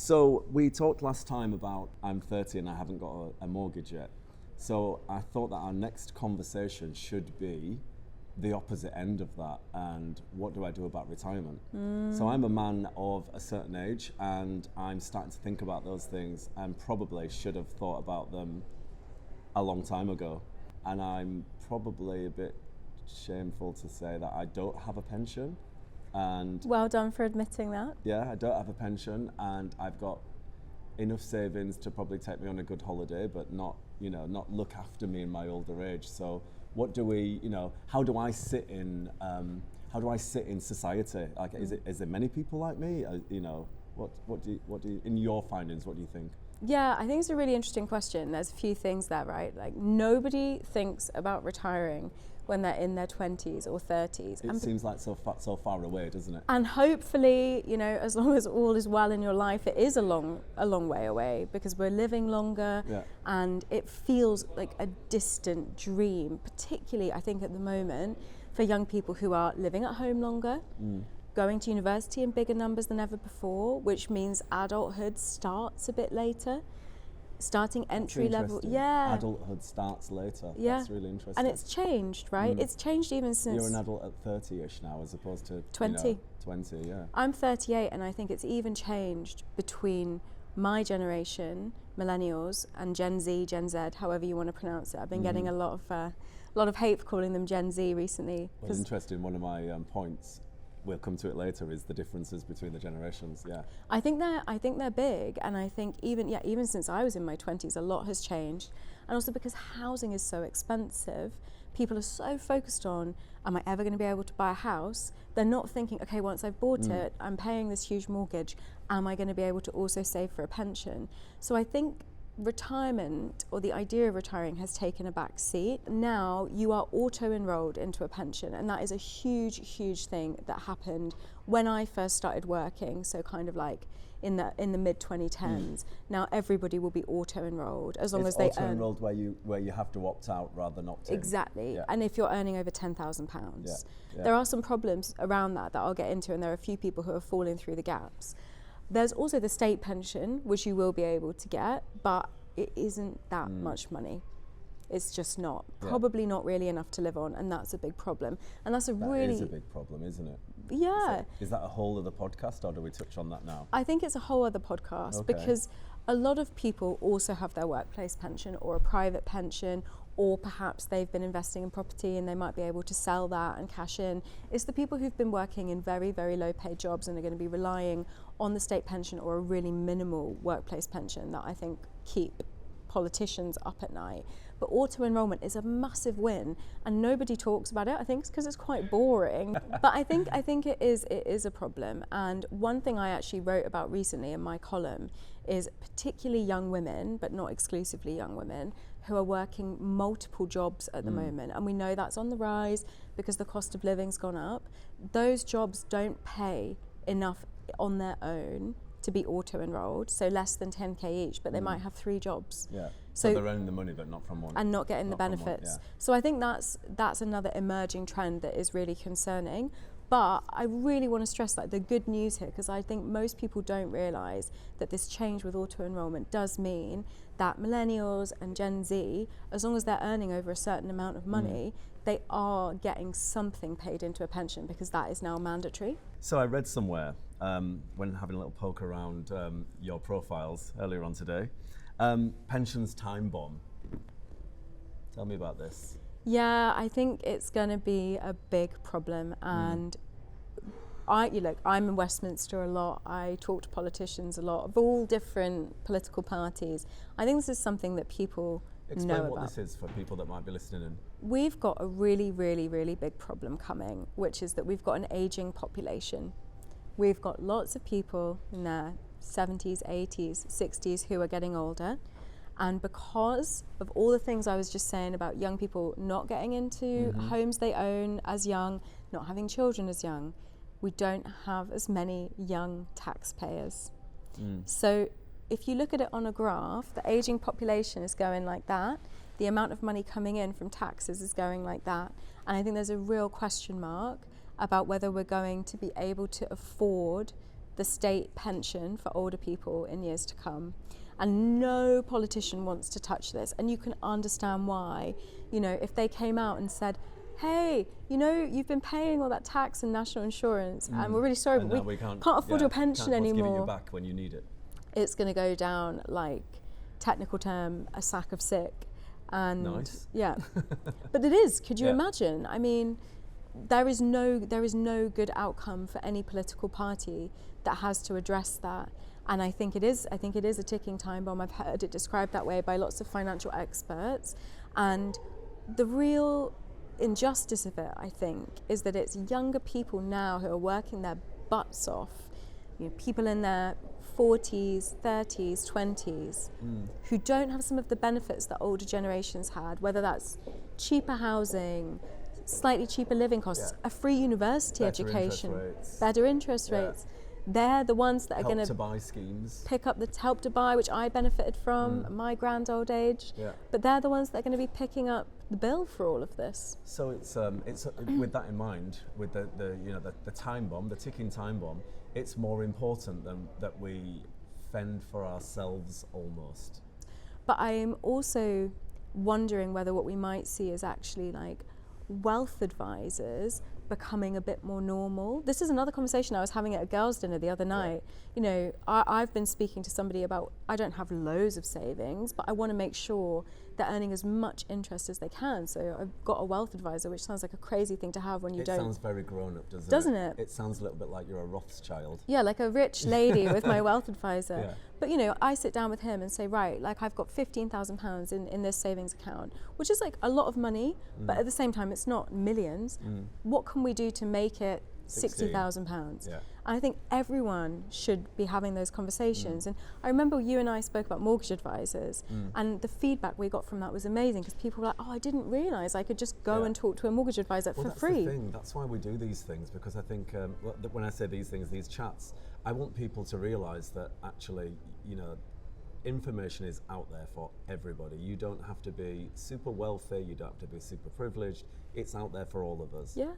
So we talked last time about I'm 30 and I haven't got a mortgage yet. So I thought that our next conversation should be the opposite end of that, and what do I do about retirement? So I'm a man of a certain age and I'm starting to think about those things and probably should have thought about them a long time ago. And I'm probably a bit shameful to say that I don't have a pension. And well done for admitting that. yeah, I don't have a pension and I've got enough savings to probably take me on a good holiday, but not look after me in my older age. So what do we, how do I sit in society? Like, is there many people like me? What do you, in your findings, what do you think? Yeah, I think it's a really interesting question. There's a few things there, right? Like, nobody thinks about retiring when they're in their 20s or 30s. It seems like so far away, doesn't it? And hopefully, as long as all is well in your life, it is a long way away, because we're living longer, and it feels like a distant dream, particularly, I think, at the moment, for young people who are living at home longer, going to university in bigger numbers than ever before, which means adulthood starts a bit later. Starting entry level, adulthood starts later. That's really interesting. And it's changed, right? It's changed even since you're an adult at 30ish now, as opposed to 20. 20, yeah. I'm 38, and I think it's even changed between my generation, millennials, and Gen Z, Gen Z, however you want to pronounce it. I've been getting a lot of hate for calling them Gen Z recently. Well, interesting. One of my points, we'll come to it later, is the differences between the generations. Yeah, I think they're big, and I think even since I was in my 20s, a lot has changed. And also because housing is so expensive, people are so focused on, am I ever going to be able to buy a house? They're not thinking, okay, once I've bought it, I'm paying this huge mortgage, am I going to be able to also save for a pension? So I think retirement, or the idea of retiring, has taken a back seat. Now you are auto-enrolled into a pension, and that is a huge thing that happened when I first started working, so kind of like in the mid 2010s. Now everybody will be auto-enrolled as long as they earn. Auto-enrolled where you have to opt out rather than opt in. Exactly, and if you're earning over £10,000. Yeah. There are some problems around that I'll get into, and there are a few people who are falling through the gaps. There's also the state pension, which you will be able to get, but it isn't that much money. It's just not. Probably not really enough to live on, and that's a big problem. And that is a big problem, isn't it? Yeah. Is that a whole other podcast, or do we touch on that now? I think it's a whole other podcast, because a lot of people also have their workplace pension or a private pension, or perhaps they've been investing in property and they might be able to sell that and cash in. It's the people who've been working in very, very low paid jobs and are going to be relying on the state pension or a really minimal workplace pension that I think keep politicians up at night. But auto-enrollment is a massive win, and nobody talks about it. I think it's because it's quite boring. But I think it is a problem. And one thing I actually wrote about recently in my column is particularly young women, but not exclusively young women, who are working multiple jobs at the moment. And we know that's on the rise because the cost of living's gone up. Those jobs don't pay enough on their own to be auto-enrolled, so less than 10k each, but they might have 3 jobs. Yeah. So they're earning the money but not from one. And not getting the benefits. So I think that's another emerging trend that is really concerning. But I really want to stress the good news here, because I think most people don't realise that this change with auto-enrollment does mean that millennials and Gen Z, as long as they're earning over a certain amount of money, they are getting something paid into a pension, because that is now mandatory. So I read somewhere, when having a little poke around your profiles earlier on today, pensions time bomb. Tell me about this. Yeah, I think it's going to be a big problem, and I'm in Westminster a lot. I talk to politicians a lot of all different political parties. I think this is something that people Explain know about. What this is for people that might be listening in. We've got a really big problem coming, which is that we've got an aging population. We've got lots of people in their 70s, 80s, 60s who are getting older. And because of all the things I was just saying about young people not getting into homes they own as young, not having children as young, we don't have as many young taxpayers. So if you look at it on a graph, the aging population is going like that. The amount of money coming in from taxes is going like that. And I think there's a real question mark about whether we're going to be able to afford the state pension for older people in years to come. And no politician wants to touch this. And you can understand why. You know, if they came out and said, hey, you know, you've been paying all that tax and national insurance, and we're really sorry, but we can't afford your pension anymore. Give it you back when you need it. It's going to go down, like, technical term, a sack of sick. And nice. Yeah. But it is. Could you imagine? I mean, there is no good outcome for any political party that has to address that. And I think it is a ticking time bomb. I've heard it described that way by lots of financial experts. And the real injustice of it, I think, is that it's younger people now who are working their butts off, you know, people in their 40s, 30s, 20s, who don't have some of the benefits that older generations had, whether that's cheaper housing, slightly cheaper living costs, a free university education, better interest rates. They're the ones that are going to buy schemes, pick up the help to buy, which I benefited from at my grand old age. But they're the ones that are going to be picking up the bill for all of this. So it's with that in mind, with the time bomb, the ticking time bomb, it's more important than that we fend for ourselves almost. But I am also wondering whether what we might see is actually like wealth advisors becoming a bit more normal. This is another conversation I was having at a girls' dinner the other night. You know, I've been speaking to somebody about, I don't have loads of savings, but I want to make sure they're earning as much interest as they can. So I've got a wealth advisor, which sounds like a crazy thing to have when you don't. It sounds very grown up, doesn't it? It sounds a little bit like you're a Rothschild. Yeah, like a rich lady with my wealth advisor. But you know, I sit down with him and say, right, like I've got £15,000 in this savings account, which is like a lot of money, but at the same time, it's not millions. What can we do to make it £60,000? And I think everyone should be having those conversations. And I remember you and I spoke about mortgage advisors, and the feedback we got from that was amazing, because people were like, oh, I didn't realise I could just go and talk to a mortgage advisor for free. That's the thing. That's why we do these things, because I think when I say these things, these chats, I want people to realise that actually, you know, information is out there for everybody. You don't have to be super wealthy, you don't have to be super privileged. It's out there for all of us. Yeah,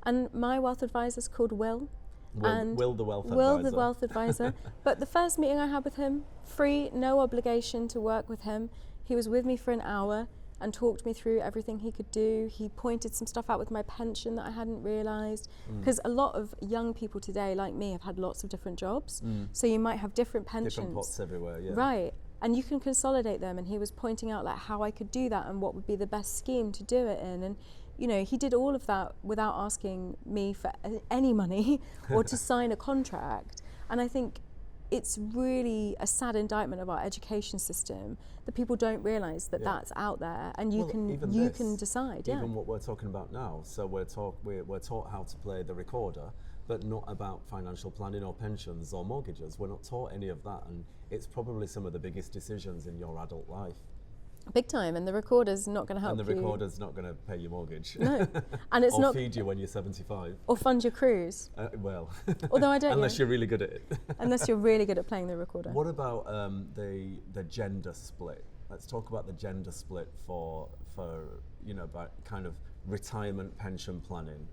and my wealth advisor's called Will. Will the wealth advisor. Will the wealth advisor. But the first meeting I had with him, free, no obligation to work with him. He was with me for an hour and talked me through everything he could do. He pointed some stuff out with my pension that I hadn't realised. Because a lot of young people today, like me, have had lots of different jobs. So you might have different pensions. Different pots everywhere, Right. And you can consolidate them. And he was pointing out like how I could do that and what would be the best scheme to do it in. And you know, he did all of that without asking me for any money or to sign a contract. And I think it's really a sad indictment of our education system that people don't realise that that's out there, and you can decide. Even what we're talking about now. So we're taught how to play the recorder, but not about financial planning or pensions or mortgages. We're not taught any of that, and it's probably some of the biggest decisions in your adult life. Big time, and the recorder's not going to help you. And the recorder's not going to pay your mortgage. No, and it's or not feed you when you're 75. Or fund your cruise. Well, although I don't. Unless you're really good at it. Unless you're really good at playing the recorder. What about the gender split? Let's talk about the gender split for you know, about kind of retirement pension planning.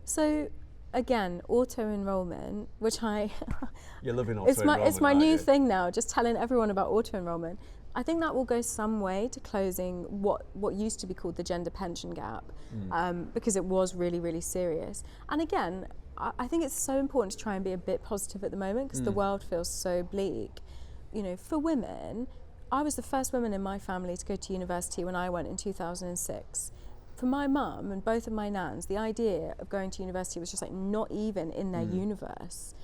So. Again, auto-enrollment, which You're loving auto-enrollment. It's my new thing now, just telling everyone about auto-enrollment. I think that will go some way to closing what used to be called the gender pension gap, because it was really, really serious. And again, I think it's so important to try and be a bit positive at the moment, because the world feels so bleak. You know, for women, I was the first woman in my family to go to university when I went in 2006. For my mum and both of my nans, the idea of going to university was just like not even in their universe.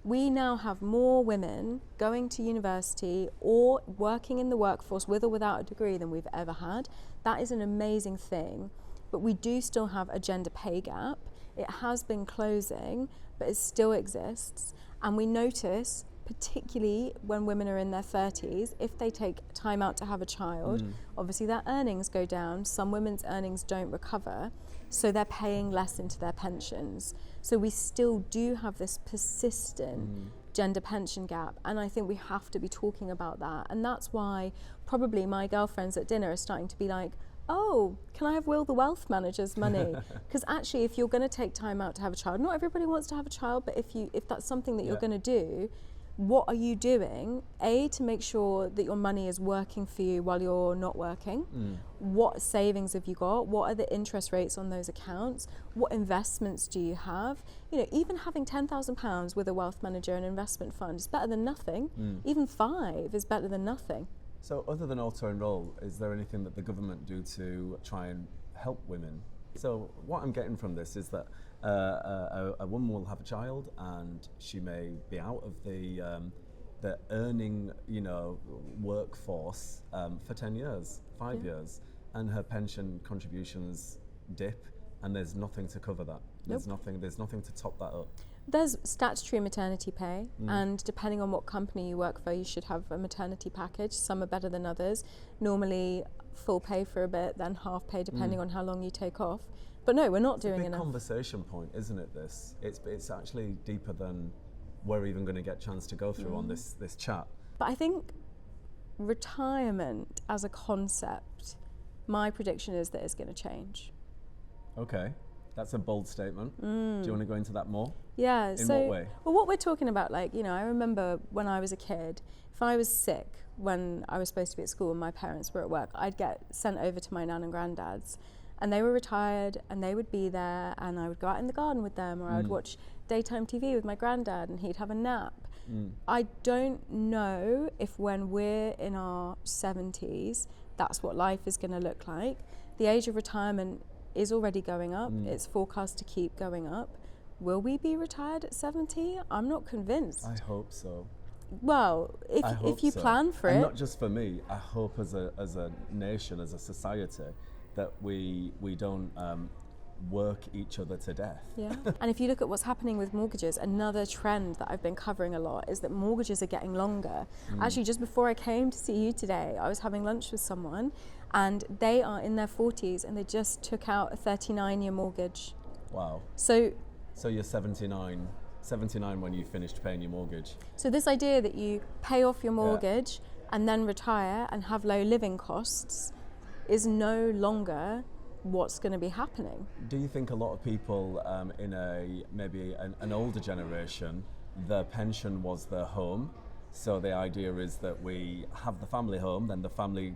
We now have more women going to university or working in the workforce with or without a degree than we've ever had. That is an amazing thing, but we do still have a gender pay gap. It has been closing, but it still exists. And we notice, particularly when women are in their 30s, if they take time out to have a child, obviously their earnings go down. Some women's earnings don't recover, so they're paying less into their pensions. So we still do have this persistent gender pension gap, and I think we have to be talking about that. And that's why probably my girlfriends at dinner are starting to be like, oh, can I have Will the Wealth Manager's money? Because actually, if you're going to take time out to have a child, not everybody wants to have a child, but if that's something that you're going to do, what are you doing, A, to make sure that your money is working for you while you're not working? What savings have you got? What are the interest rates on those accounts? What investments do you have? You know, even having £10,000 with a wealth manager and investment fund is better than nothing. Even 5 is better than nothing. So other than auto-enroll, is there anything that the government do to try and help women? So what I'm getting from this is that a woman will have a child and she may be out of the earning, workforce for 10 years, 5 years, and her pension contributions dip, and there's nothing to cover that. There's nothing to top that up. There's statutory maternity pay, and depending on what company you work for, you should have a maternity package. Some are better than others. Normally full pay for a bit, then half pay depending on how long you take off. But no, we're not doing enough. It's a big conversation point, isn't it, this? It's actually deeper than we're even going to get a chance to go through on this chat. But I think retirement as a concept, my prediction is that it's going to change. Okay, that's a bold statement. Do you want to go into that more? Yeah. In what way? Well, what we're talking about, I remember when I was a kid, if I was sick when I was supposed to be at school and my parents were at work, I'd get sent over to my nan and granddad's. And they were retired and they would be there, and I would go out in the garden with them, or I would watch daytime TV with my granddad and he'd have a nap. I don't know if when we're in our 70s, that's what life is going to look like. The age of retirement is already going up. It's forecast to keep going up. Will we be retired at 70? I'm not convinced. I hope so. Well, if you plan for and it. Not just for me, I hope as a nation, as a society, that we don't work each other to death. Yeah. And if you look at what's happening with mortgages, another trend that I've been covering a lot is that mortgages are getting longer. Actually, just before I came to see you today, I was having lunch with someone and they are in their 40s and they just took out a 39-year mortgage. Wow. So you're 79 when you finished paying your mortgage. So this idea that you pay off your mortgage and then retire and have low living costs is no longer what's going to be happening. Do you think a lot of people in maybe an older generation, their pension was their home? So the idea is that we have the family home, then the family,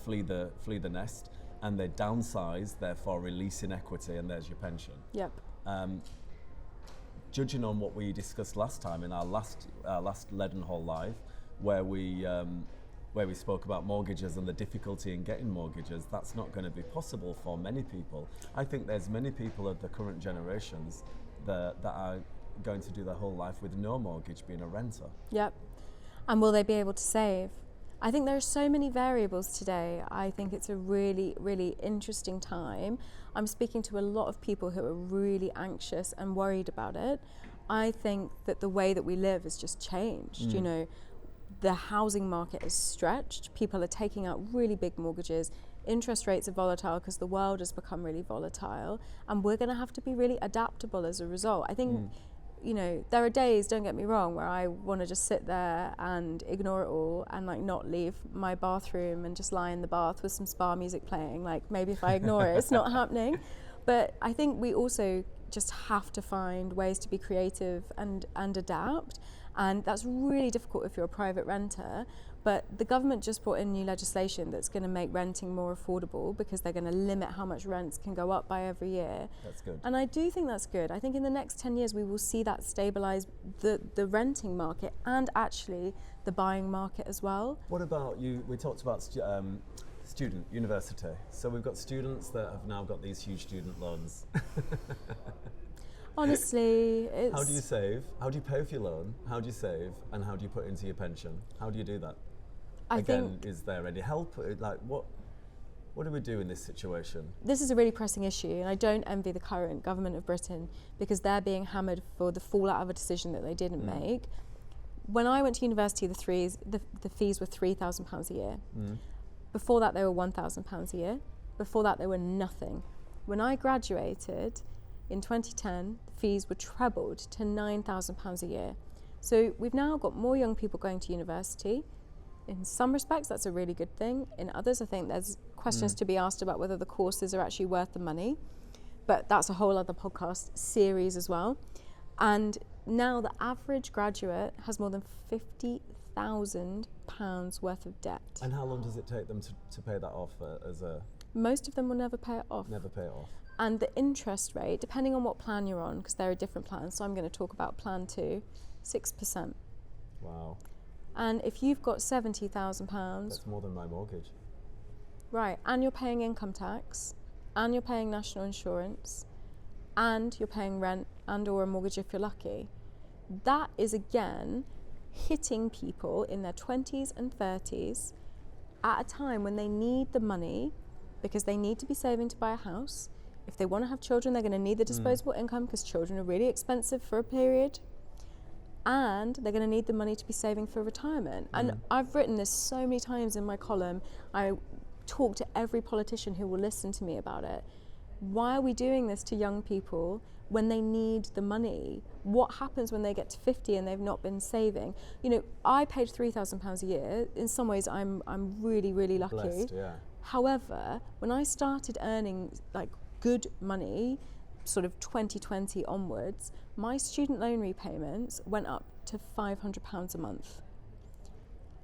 flee the nest, and they downsize, therefore releasing equity, and there's your pension. Yep. Judging on what we discussed last time in our last Leadenhall Live, where we spoke about mortgages and the difficulty in getting mortgages, that's not going to be possible for many people. I think there's many people of the current generations that are going to do their whole life with no mortgage, being a renter. Yep. And will they be able to save? I think there are so many variables today. I think it's a really, really interesting time. I'm speaking to a lot of people who are really anxious and worried about it. I think that the way that we live has just changed. The housing market is stretched. People are taking out really big mortgages. Interest rates are volatile because the world has become really volatile, and we're going to have to be really adaptable as a result. I think, there are days, don't get me wrong, where I want to just sit there and ignore it all and not leave my bathroom and just lie in the bath with some spa music playing. Maybe if I ignore it, it's not happening. But I think we also just have to find ways to be creative and adapt. And that's really difficult if you're a private renter. But the government just brought in new legislation that's going to make renting more affordable, because they're going to limit how much rents can go up by every year. That's good. And I do think that's good. I think in the next 10 years we will see that stabilise the renting market and actually the buying market as well. What about you? We talked about university. So we've got students that have now got these huge student loans. Honestly, it's... How do you save? How do you pay for your loan? How do you save? And how do you put into your pension? How do you do that? Is there any help? What do we do in this situation? This is a really pressing issue, and I don't envy the current government of Britain, because they're being hammered for the fallout of a decision that they didn't make. When I went to university, the fees were £3,000 a year. Before that, they were £1,000 a year. Before that, they were nothing. When I graduated in 2010, the fees were trebled to £9,000 a year. So we've now got more young people going to university. in some respects, that's a really good thing. In others, I think there's questions to be asked about whether the courses are actually worth the money. But that's a whole other podcast series as well. And now the average graduate has more than £50,000 worth of debt. And how long does it take them to pay that off Most of them will never pay it off. Never pay it off. And the interest rate, depending on what plan you're on, because there are different plans, so I'm going to talk about plan 2, 6%. Wow. And if you've got £70,000... That's more than my mortgage. Right, and you're paying income tax, and you're paying national insurance, and you're paying rent and or a mortgage if you're lucky. That is, again, hitting people in their 20s and 30s at a time when they need the money because they need to be saving to buy a house. If they want to have children, they're going to need the disposable income because children are really expensive for a period. And they're going to need the money to be saving for retirement. And I've written this so many times in my column. I talk to every politician who will listen to me about it. Why are we doing this to young people when they need the money? What happens when they get to 50 and they've not been saving? You know, I paid £3,000 a year. In some ways, I'm really, really lucky. Blessed, yeah. However, when I started earning like good money, sort of 2020 onwards, my student loan repayments went up to £500 a month.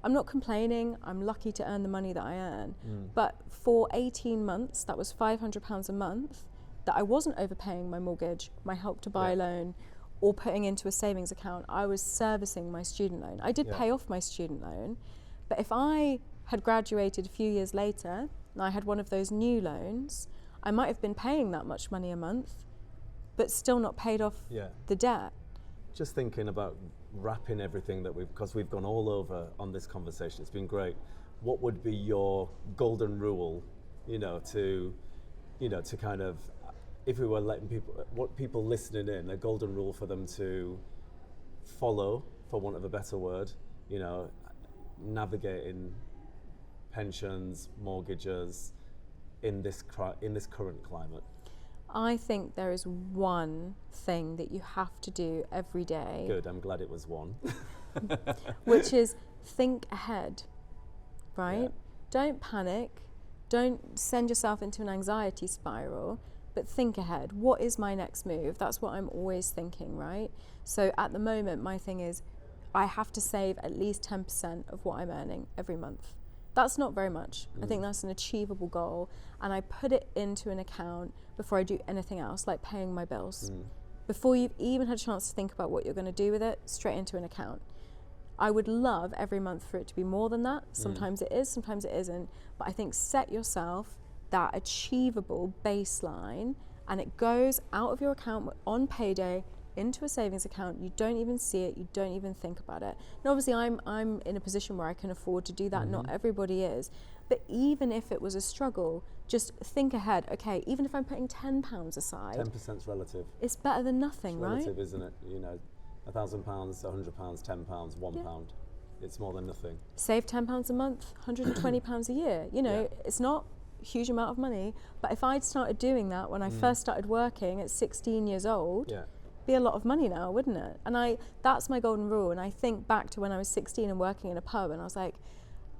I'm not complaining, I'm lucky to earn the money that I earn, but for 18 months, that was £500 a month that I wasn't overpaying my mortgage, my help to buy loan, or putting into a savings account. I was servicing my student loan. I did pay off my student loan, but if I had graduated a few years later and I had one of those new loans, I might have been paying that much money a month, but still not paid off the debt. Just thinking about wrapping everything that because we've gone all over on this conversation, it's been great. What would be your golden rule, to kind of, if we were letting people listening in, a golden rule for them to follow, for want of a better word, navigating pensions, mortgages in this current climate? I think there is one thing that you have to do every day. Good, I'm glad it was one. Which is think ahead, right? Yeah. Don't panic. Don't send yourself into an anxiety spiral, but think ahead. What is my next move? That's what I'm always thinking, right? So at the moment, my thing is I have to save at least 10% of what I'm earning every month. That's not very much. I think that's an achievable goal. And I put it into an account before I do anything else, like paying my bills. Before you've even had a chance to think about what you're going to do with it, straight into an account. I would love every month for it to be more than that. Sometimes it is, sometimes it isn't. But I think set yourself that achievable baseline and it goes out of your account on payday into a savings account. You don't even see it, you don't even think about it. And obviously I'm in a position where I can afford to do that. Not everybody is. But even if it was a struggle, just think ahead. Okay, even if I'm putting £10 aside, 10%'s relative. It's better than nothing, it's right? Relative, isn't it? £1,000, £100, £10, £1. It's more than nothing. Save £10 a month, £120 a year. It's not a huge amount of money, but if I'd started doing that when I first started working at 16 years old, be a lot of money now, wouldn't it? And that's my golden rule. And I think back to when I was 16 and working in a pub, and I was like,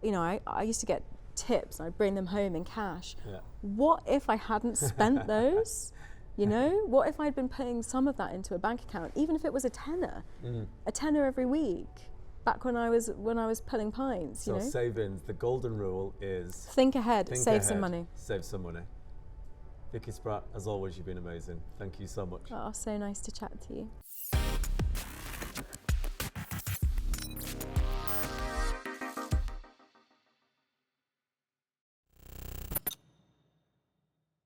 I used to get tips and I'd bring them home in cash. What if I hadn't spent those? What if I'd been putting some of that into a bank account, even if it was a tenner every week, back when I was pulling pints. So savings, the golden rule is think ahead, save some money. Save some money. Vicky Spratt, as always, you've been amazing. Thank you so much. Oh, so nice to chat to you.